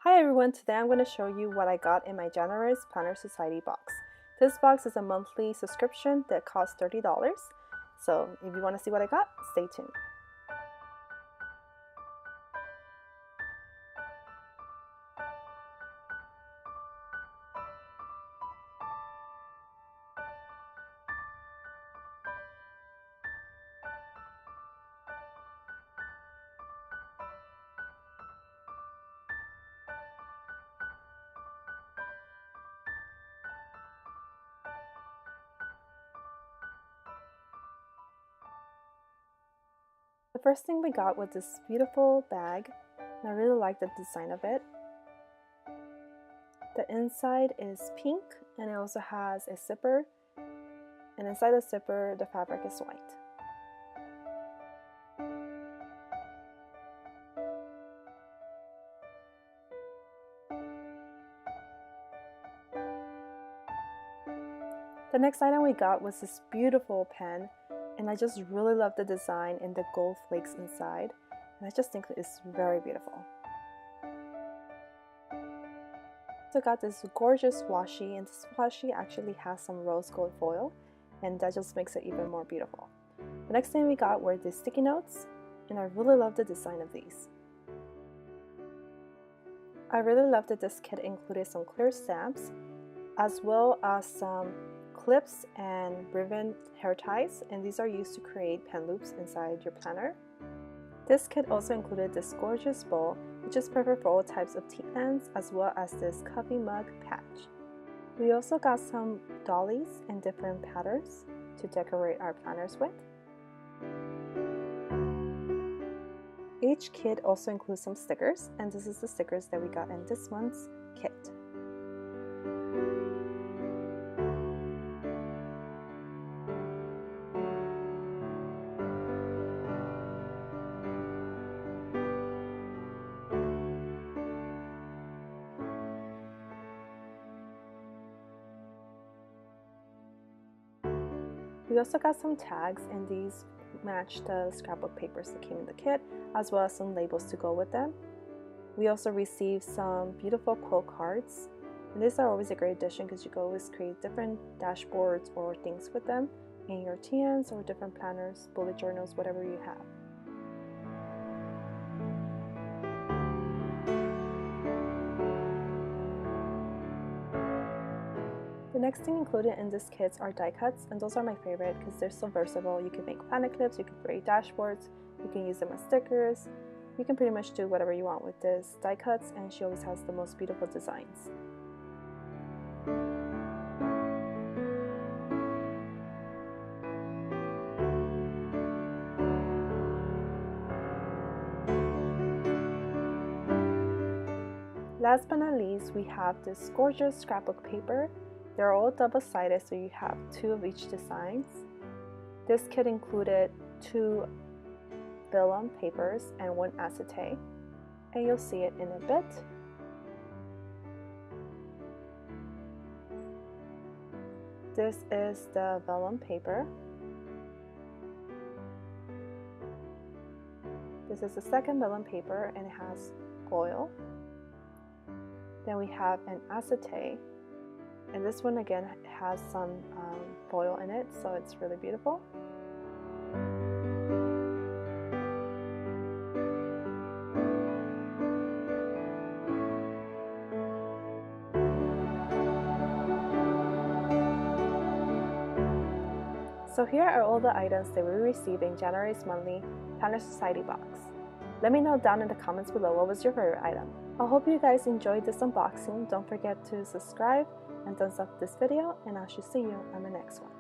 Hi everyone, today I'm going to show you what I got in my generous Planner Society box. This box is a monthly subscription that costs $30, so if you want to see what I got, stay tuned. The first thing we got was this beautiful bag, and I really like the design of it. The inside is pink, and it also has a zipper, and inside the zipper the fabric is white. The next item we got was this beautiful pen, and I just really love the design and the gold flakes inside, and I just think it's very beautiful. Also got this gorgeous washi, and this washi actually has some rose gold foil, and that just makes it even more beautiful. The next thing we got were the sticky notes, and I really love the design of these. I really love that this kit included some clear stamps, as well as some clips and ribbon hair ties, and these are used to create pen loops inside your planner. This kit also included this gorgeous bowl, which is perfect for all types of tea ends, as well as this coffee mug patch. We also got some dollies and different patterns to decorate our planners with. Each kit also includes some stickers, and this is the stickers that we got in this month's kit. We also got some tags, and these match the scrapbook papers that came in the kit, as well as some labels to go with them. We also received some beautiful quote cards, and these are always a great addition because you can always create different dashboards or things with them in your TNs or different planners, bullet journals, whatever you have. The next thing included in this kit are die cuts, and those are my favorite because they're so versatile. You can make planner clips, you can create dashboards, you can use them as stickers. You can pretty much do whatever you want with this die cuts, and she always has the most beautiful designs. Last but not least, we have this gorgeous scrapbook paper. They're all double-sided, so you have two of each designs. This kit included 2 vellum papers and 1 acetate, and you'll see it in a bit. This is the vellum paper. This is the second vellum paper, and it has foil. Then we have an acetate, and this one again has some foil in it, so it's really beautiful. So here are all the items that we received in January's monthly Planner Society box. Let me know down in the comments below what was your favorite item. I hope you guys enjoyed this unboxing. Don't forget to subscribe and thumbs up this video, and I shall see you on the next one.